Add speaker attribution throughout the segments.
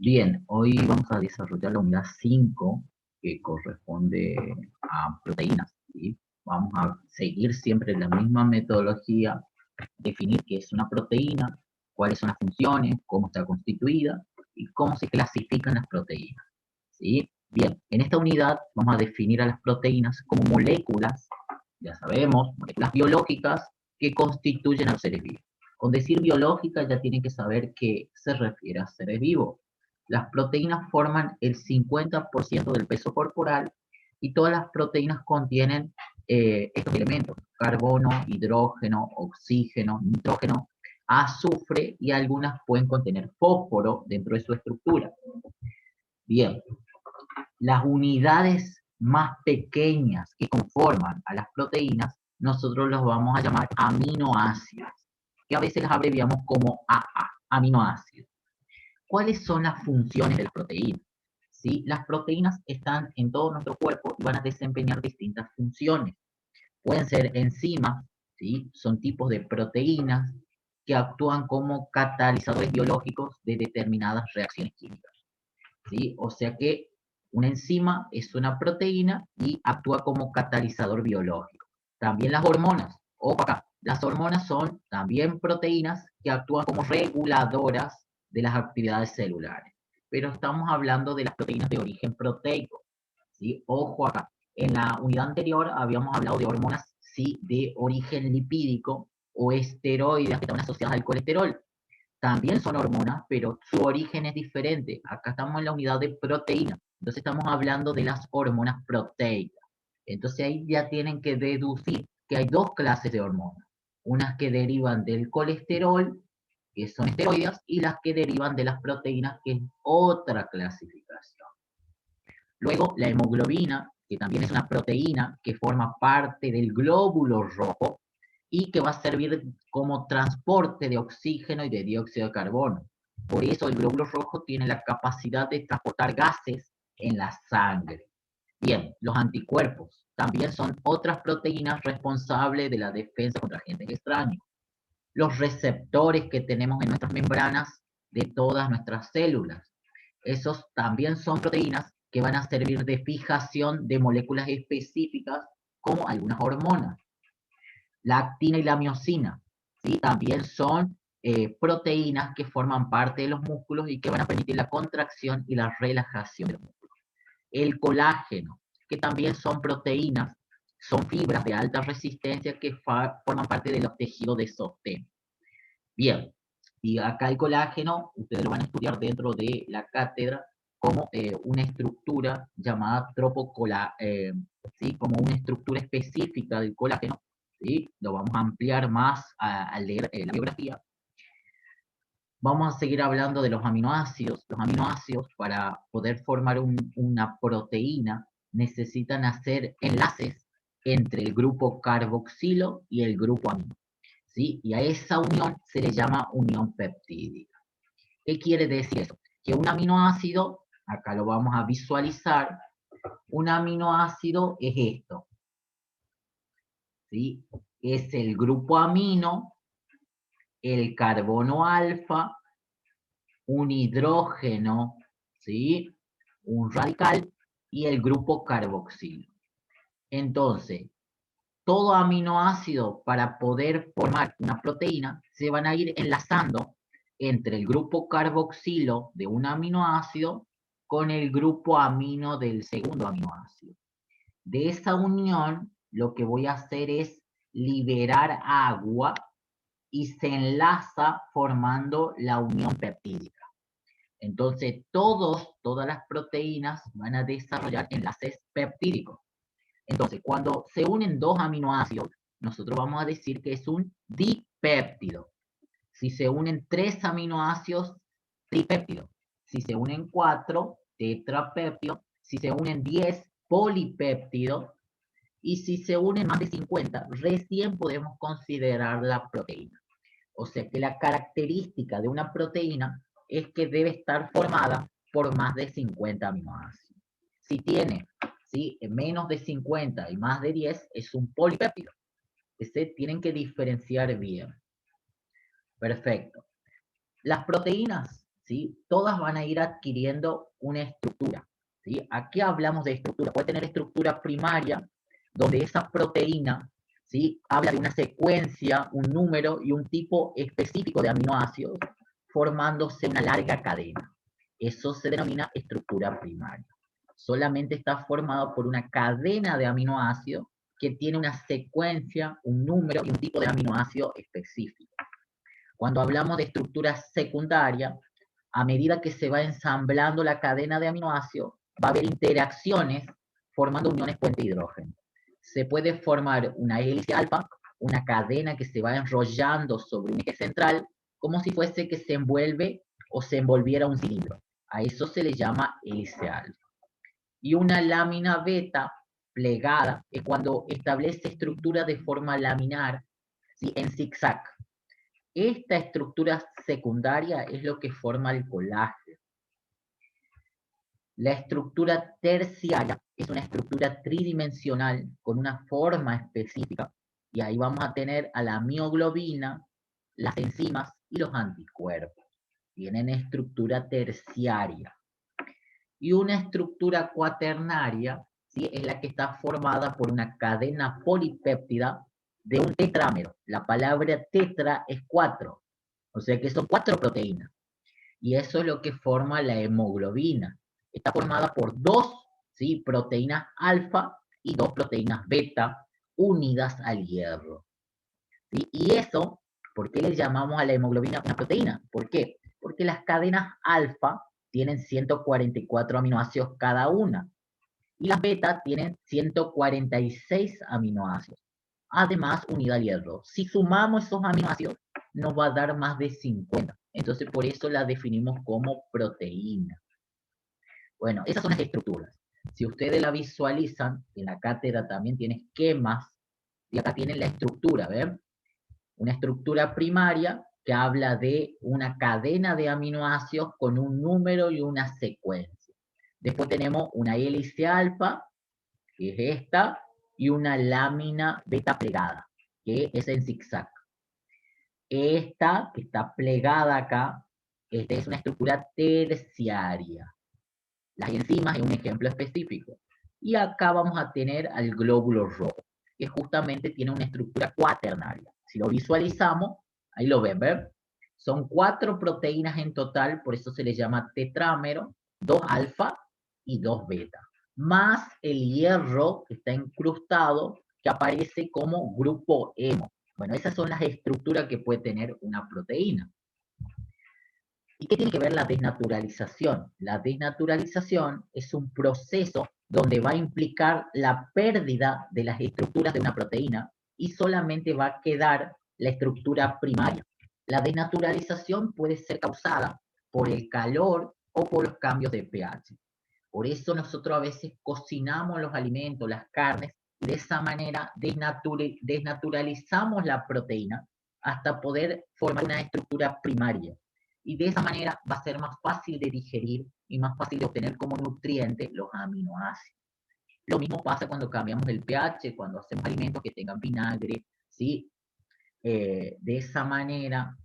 Speaker 1: Bien, hoy vamos a desarrollar la unidad 5 que corresponde a proteínas, ¿sí? Vamos a seguir siempre la misma metodología, definir qué es una proteína, cuáles son las funciones, cómo está constituida y cómo se clasifican las proteínas, ¿sí? Bien, en esta unidad vamos a definir a las proteínas como moléculas, ya sabemos, moléculas biológicas que constituyen a los seres vivos. Con decir biológica ya tienen que saber qué se refiere a seres vivos. Las proteínas forman el 50% del peso corporal y todas las proteínas contienen estos elementos: carbono, hidrógeno, oxígeno, nitrógeno, azufre y algunas pueden contener fósforo dentro de su estructura. Bien, las unidades más pequeñas que conforman a las proteínas, nosotros los vamos a llamar aminoácidos, que a veces las abreviamos como AA, aminoácidos. ¿Cuáles son las funciones de las proteínas? ¿Sí? Las proteínas están en todo nuestro cuerpo y van a desempeñar distintas funciones. Pueden ser enzimas, ¿sí? Son tipos de proteínas que actúan como catalizadores biológicos de determinadas reacciones químicas, ¿sí? O sea que una enzima es una proteína y actúa como catalizador biológico. También las hormonas, ojo acá, las hormonas son también proteínas que actúan como reguladoras de las actividades celulares. Pero estamos hablando de las proteínas de origen proteico, ¿sí? Ojo acá, en la unidad anterior habíamos hablado de hormonas, sí, de origen lipídico o esteroides que están asociadas al colesterol. También son hormonas, pero su origen es diferente. Acá estamos en la unidad de proteína. Entonces estamos hablando de las hormonas proteicas. Entonces ahí ya tienen que deducir que hay dos clases de hormonas. Unas que derivan del colesterol, que son esteroides, y las que derivan de las proteínas, que es otra clasificación. Luego, la hemoglobina, que también es una proteína que forma parte del glóbulo rojo y que va a servir como transporte de oxígeno y de dióxido de carbono. Por eso el glóbulo rojo tiene la capacidad de transportar gases en la sangre. Bien, los anticuerpos también son otras proteínas responsables de la defensa contra agentes extraños. Los receptores que tenemos en nuestras membranas de todas nuestras células. Esos también son proteínas que van a servir de fijación de moléculas específicas como algunas hormonas. La actina y la miosina, ¿sí? También son proteínas que forman parte de los músculos y que van a permitir la contracción y la relajación de los músculos. El colágeno, que también son proteínas, son fibras de alta resistencia que forman parte de los tejidos de sostén. Bien, y acá el colágeno, ustedes lo van a estudiar dentro de la cátedra como una estructura llamada ¿sí? Como una estructura específica del colágeno, ¿sí? Lo vamos a ampliar más al leer la biografía. Vamos a seguir hablando de los aminoácidos. Los aminoácidos, para poder formar una proteína, necesitan hacer enlaces entre el grupo carboxilo y el grupo amino, ¿sí? Y a esa unión se le llama unión peptídica. ¿Qué quiere decir eso? Que un aminoácido, acá lo vamos a visualizar, un aminoácido es esto, ¿sí? Es el grupo amino, el carbono alfa, un hidrógeno, ¿sí? Un radical y el grupo carboxilo. Entonces, todo aminoácido, para poder formar una proteína, se van a ir enlazando entre el grupo carboxilo de un aminoácido con el grupo amino del segundo aminoácido. De esa unión, lo que voy a hacer es liberar agua y se enlaza formando la unión peptídica. Entonces, todas las proteínas van a desarrollar enlaces peptídicos. Entonces, cuando se unen dos aminoácidos, nosotros vamos a decir que es un dipéptido. Si se unen tres aminoácidos, tripéptido. Si se unen cuatro, tetrapéptido. Si se unen 10, polipéptido. Y si se unen más de 50, recién podemos considerar la proteína. O sea que la característica de una proteína es que debe estar formada por más de 50 aminoácidos. Si tiene, ¿sí?, menos de 50 y más de 10, es un polipéptido. Se tienen que diferenciar bien. Perfecto. Las proteínas ¿sí? Todas van a ir adquiriendo una estructura, ¿sí? Aquí hablamos de estructura. Puede tener estructura primaria, donde esa proteína, ¿sí? Habla de una secuencia, un número y un tipo específico de aminoácidos, formándose una larga cadena. Eso se denomina estructura primaria. Solamente está formado por una cadena de aminoácidos que tiene una secuencia, un número y un tipo de aminoácido específico. Cuando hablamos de estructura secundaria, a medida que se va ensamblando la cadena de aminoácidos, va a haber interacciones formando uniones puente hidrógeno. Se puede formar una hélice alfa, una cadena que se va enrollando sobre un eje central, como si fuese que se envuelve o se envolviera un cilindro. A eso se le llama hélice alfa. Y una lámina beta plegada es cuando establece estructura de forma laminar, ¿sí? En zigzag. Esta estructura secundaria es lo que forma el colágeno. La estructura terciaria es una estructura tridimensional con una forma específica y ahí vamos a tener a la mioglobina, las enzimas y los anticuerpos. Tienen estructura terciaria. Y una estructura cuaternaria, ¿sí? Es la que está formada por una cadena polipéptida de un tetrámero. La palabra tetra es 4, o sea que son 4 proteínas. Y eso es lo que forma la hemoglobina. Está formada por 2, ¿sí? Proteínas alfa y 2 proteínas beta unidas al hierro. ¿Sí? Y eso, ¿por qué le llamamos a la hemoglobina una proteína? ¿Por qué? Porque las cadenas alfa tienen 144 aminoácidos cada una y las beta tienen 146 aminoácidos. Además, unida al hierro. Si sumamos esos aminoácidos, nos va a dar más de 50. Entonces, por eso la definimos como proteína. Bueno, esas son las estructuras. Si ustedes la visualizan, en la cátedra también tiene esquemas, y acá tienen la estructura, ¿ven? Una estructura primaria que habla de una cadena de aminoácidos con un número y una secuencia. Después tenemos una hélice alfa, que es esta, y una lámina beta plegada, que es en zigzag. Esta, que está plegada acá, esta es una estructura terciaria. Las enzimas es un ejemplo específico. Y acá vamos a tener al glóbulo rojo, que justamente tiene una estructura cuaternaria. Si lo visualizamos, ahí lo ven, ¿ver? Son 4 proteínas en total, por eso se le llama tetrámero, 2 alfa y 2 beta. Más el hierro que está incrustado, que aparece como grupo hemo. Bueno, esas son las estructuras que puede tener una proteína. ¿Y qué tiene que ver la desnaturalización? La desnaturalización es un proceso donde va a implicar la pérdida de las estructuras de una proteína y solamente va a quedar la estructura primaria. La desnaturalización puede ser causada por el calor o por los cambios de pH. Por eso nosotros a veces cocinamos los alimentos, las carnes, y de esa manera desnaturalizamos la proteína hasta poder formar una estructura primaria. Y de esa manera va a ser más fácil de digerir y más fácil de obtener como nutriente los aminoácidos. Lo mismo pasa cuando cambiamos el pH, cuando hacemos alimentos que tengan vinagre, ¿sí? De esa manera,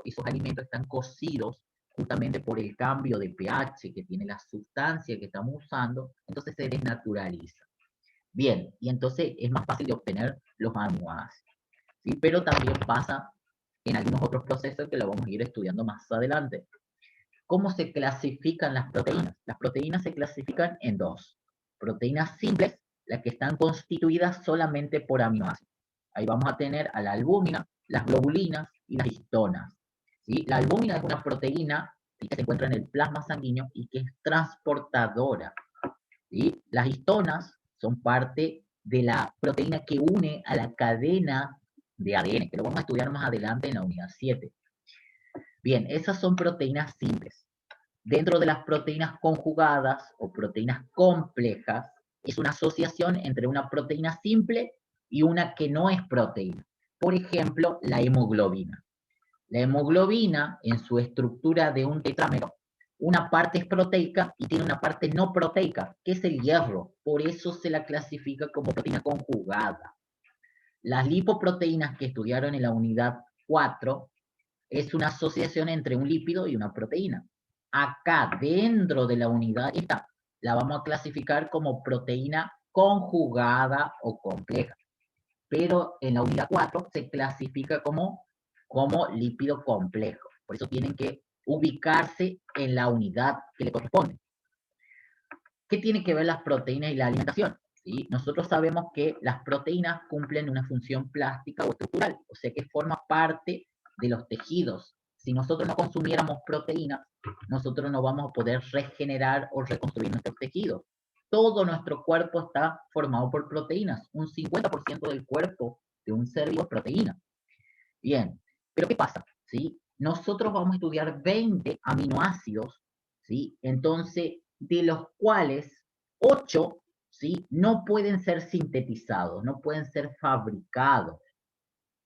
Speaker 1: esos alimentos están cocidos justamente por el cambio de pH que tiene la sustancia que estamos usando, entonces se desnaturaliza. Bien, y entonces es más fácil de obtener los aminoácidos. ¿Sí? Pero también pasa en algunos otros procesos que lo vamos a ir estudiando más adelante. ¿Cómo se clasifican las proteínas? Las proteínas se clasifican en 2. Proteínas simples, las que están constituidas solamente por aminoácidos. Ahí vamos a tener a la albúmina, las globulinas y las histonas. ¿Sí? La albúmina es una proteína, ¿sí?, que se encuentra en el plasma sanguíneo y que es transportadora. ¿Sí? Las histonas son parte de la proteína que une a la cadena de ADN, que lo vamos a estudiar más adelante en la unidad 7. Bien, esas son proteínas simples. Dentro de las proteínas conjugadas o proteínas complejas, es una asociación entre una proteína simple y una que no es proteína. Por ejemplo, la hemoglobina. La hemoglobina, en su estructura de un tetrámero, una parte es proteica y tiene una parte no proteica, que es el hierro. Por eso se la clasifica como proteína conjugada. Las lipoproteínas que estudiaron en la unidad 4 es una asociación entre un lípido y una proteína. Acá, dentro de la unidad, esta la vamos a clasificar como proteína conjugada o compleja. Pero en la unidad 4 se clasifica como lípido complejo. Por eso tienen que ubicarse en la unidad que le corresponde. ¿Qué tiene que ver las proteínas y la alimentación? ¿Sí? Nosotros sabemos que las proteínas cumplen una función plástica o estructural, o sea que forma parte de los tejidos. Si nosotros no consumiéramos proteínas, nosotros no vamos a poder regenerar o reconstruir nuestros tejidos. Todo nuestro cuerpo está formado por proteínas. Un 50% del cuerpo de un ser vivo es proteína. Bien, pero ¿qué pasa? ¿Sí? Nosotros vamos a estudiar 20 aminoácidos, ¿sí? Entonces, de los cuales 8, ¿sí? No pueden ser sintetizados, no pueden ser fabricados.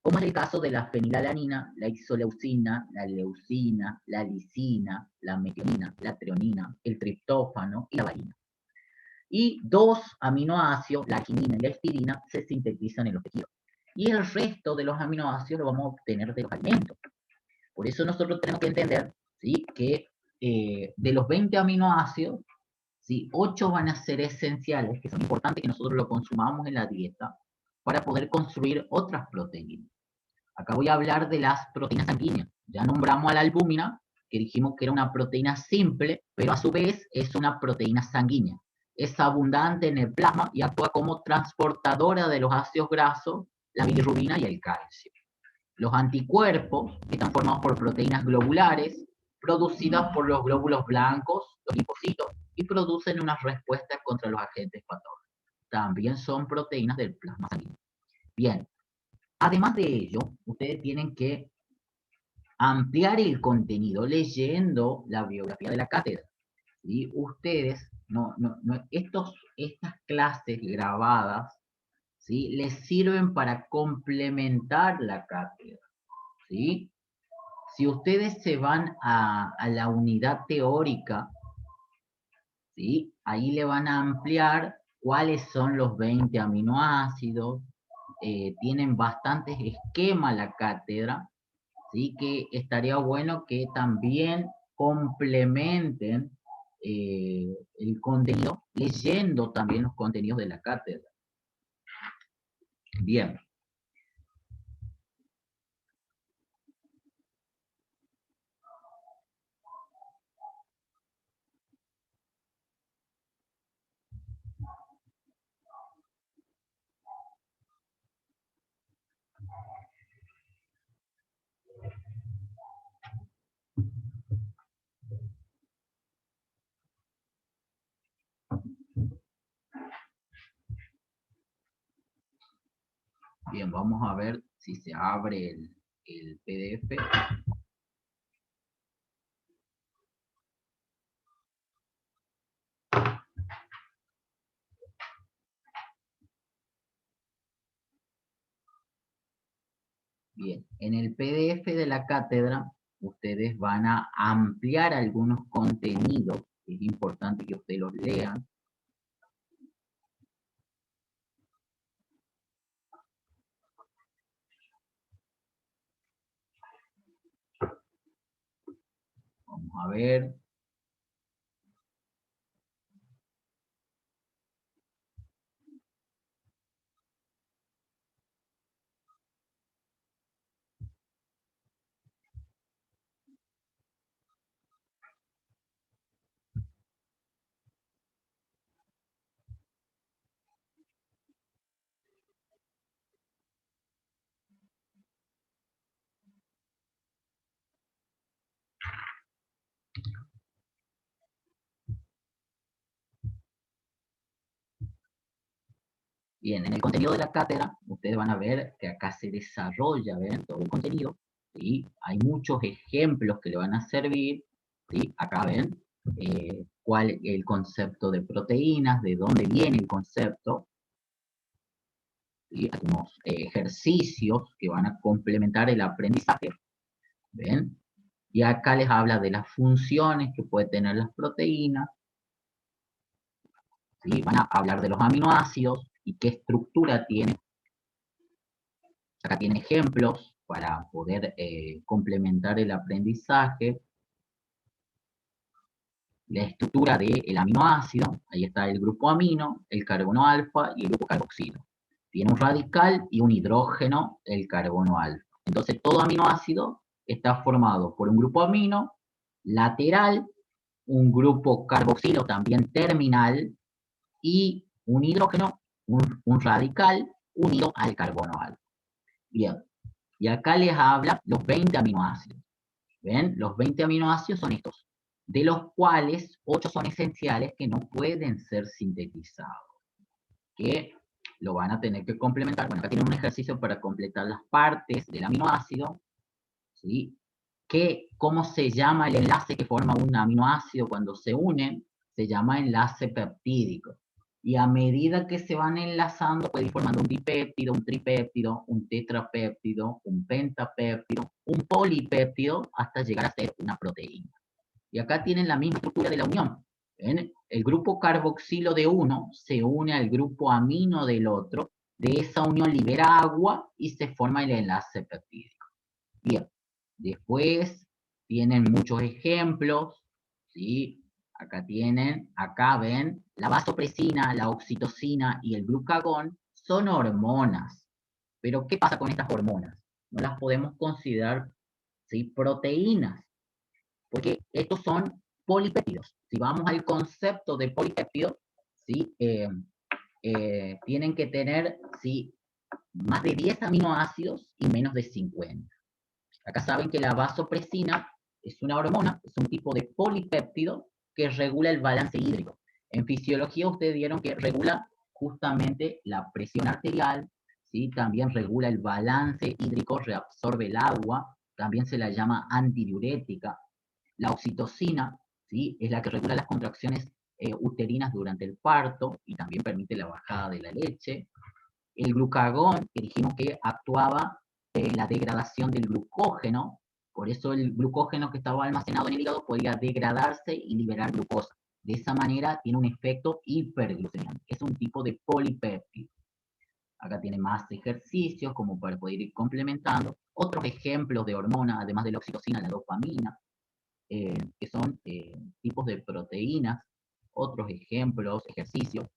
Speaker 1: Como es el caso de la fenilalanina, la isoleucina, la leucina, la lisina, la metionina, la treonina, el triptófano y la valina. Y 2 aminoácidos, la quinina y la histidina, se sintetizan en los tejidos. Y el resto de los aminoácidos lo vamos a obtener de los alimentos. Por eso nosotros tenemos que entender, ¿sí?, que de los 20 aminoácidos, ¿sí?, 8 van a ser esenciales, que son importantes que nosotros lo consumamos en la dieta para poder construir otras proteínas. Acá voy a hablar de las proteínas sanguíneas. Ya nombramos a la albúmina, que dijimos que era una proteína simple, pero a su vez es una proteína sanguínea. Es abundante en el plasma y actúa como transportadora de los ácidos grasos, la bilirrubina y el calcio. Los anticuerpos están formados por proteínas globulares, producidas por los glóbulos blancos, los linfocitos, y producen una respuesta contra los agentes patógenos. También son proteínas del plasma sanguíneo. Bien, además de ello, ustedes tienen que ampliar el contenido leyendo la biografía de la cátedra. ¿Sí? Ustedes, estas clases grabadas, ¿sí?, les sirven para complementar la cátedra. ¿Sí? Si ustedes se van a la unidad teórica, ¿sí?, ahí le van a ampliar cuáles son los 20 aminoácidos, tienen bastantes esquemas la cátedra, ¿sí?, que estaría bueno que también complementen el contenido leyendo también los contenidos de la cátedra. Bien. Bien, vamos a ver si se abre el PDF. Bien, en el PDF de la cátedra, ustedes van a ampliar algunos contenidos. Es importante que ustedes los lean. Vamos a ver. Bien, en el contenido de la cátedra, ustedes van a ver que acá se desarrolla, ¿ven?, todo el contenido, ¿sí? Hay muchos ejemplos que le van a servir, ¿sí? Acá ven cuál es el concepto de proteínas, de dónde viene el concepto, ¿sí? Algunos ejercicios que van a complementar el aprendizaje, ¿ven? Y acá les habla de las funciones que pueden tener las proteínas, ¿sí? Van a hablar de los aminoácidos y qué estructura tiene. Acá tienen ejemplos, para poder complementar el aprendizaje, la estructura del aminoácido. Ahí está el grupo amino, el carbono alfa y el grupo carboxilo. Tiene un radical y un hidrógeno, el carbono alfa. Entonces, todo aminoácido está formado por un grupo amino lateral, un grupo carboxilo también terminal y un hidrógeno, un radical unido al carbono alfa. Bien, y acá les habla los 20 aminoácidos. ¿Ven? Los 20 aminoácidos son estos, de los cuales 8 son esenciales que no pueden ser sintetizados, que lo van a tener que complementar. Bueno, acá tienen un ejercicio para completar las partes del aminoácido, ¿sí? ¿Cómo se llama el enlace que forma un aminoácido cuando se unen? Se llama enlace peptídico. Y a medida que se van enlazando, puede ir formando un dipéptido, un tripéptido, un tetrapéptido, un pentapéptido, un polipéptido, hasta llegar a ser una proteína. Y acá tienen la misma estructura de la unión. ¿Ven? El grupo carboxilo de uno se une al grupo amino del otro. De esa unión libera agua y se forma el enlace peptídico. Bien, después tienen muchos ejemplos, ¿sí? Acá ven, la vasopresina, la oxitocina y el glucagón son hormonas. Pero, ¿qué pasa con estas hormonas? No las podemos considerar, ¿sí?, proteínas, porque estos son polipéptidos. Si vamos al concepto de polipéptido, ¿sí? Tienen que tener, ¿sí?, más de 10 aminoácidos y menos de 50. Acá saben que la vasopresina es una hormona, es un tipo de polipéptido que regula el balance hídrico. En fisiología ustedes vieron que regula justamente la presión arterial, ¿sí? También regula el balance hídrico, reabsorbe el agua, también se la llama antidiurética. La oxitocina, ¿sí?, es la que regula las contracciones uterinas durante el parto y también permite la bajada de la leche. El glucagón, que dijimos que actuaba en la degradación del glucógeno, por eso el glucógeno que estaba almacenado en el hígado podía degradarse y liberar glucosa. De esa manera tiene un efecto hiperglucemiante. Es un tipo de polipéptido. Acá tiene más ejercicios como para poder ir complementando. Otros ejemplos de hormonas, además de la oxitocina, la dopamina, que son tipos de proteínas. Otros ejemplos, ejercicios,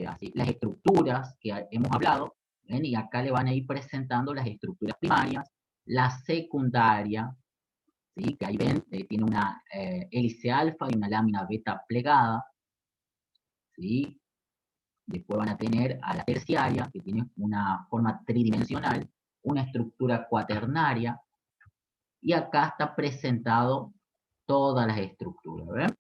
Speaker 1: así, las estructuras que hemos hablado, ¿ven? Y acá le van a ir presentando las estructuras primarias, la secundaria, ¿sí?, que ahí ven, tiene una hélice alfa y una lámina beta plegada, ¿sí? Después van a tener a la terciaria, que tiene una forma tridimensional, una estructura cuaternaria, y acá está presentado todas las estructuras, ¿ven?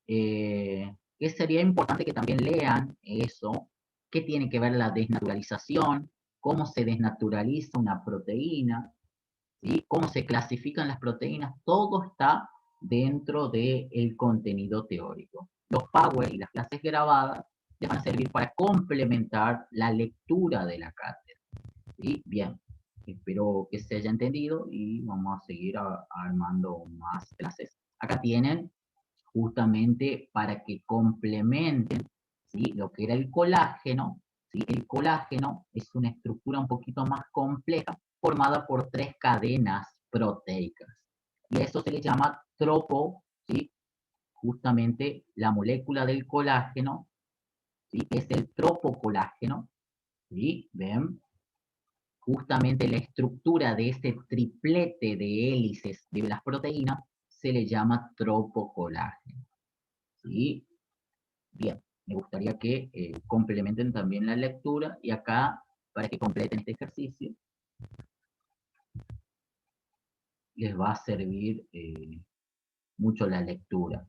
Speaker 1: Que sería importante que también lean eso, qué tiene que ver la desnaturalización, cómo se desnaturaliza una proteína, ¿sí?, cómo se clasifican las proteínas, todo está dentro del contenido teórico. Los Power y las clases grabadas les van a servir para complementar la lectura de la cátedra. ¿Sí? Bien, espero que se haya entendido y vamos a seguir armando más clases. Acá tienen justamente para que complementen, ¿sí?, lo que era el colágeno. ¿Sí? El colágeno es una estructura un poquito más compleja, formada por 3 cadenas proteicas. Y a eso se le llama tropo, ¿sí? Justamente la molécula del colágeno, ¿sí?, es el tropocolágeno, ¿sí? ¿Ven? Justamente la estructura de este triplete de hélices de las proteínas se le llama tropocolágeno. ¿Sí? Bien, me gustaría que complementen también la lectura y acá, para que completen este ejercicio, les va a servir mucho la lectura.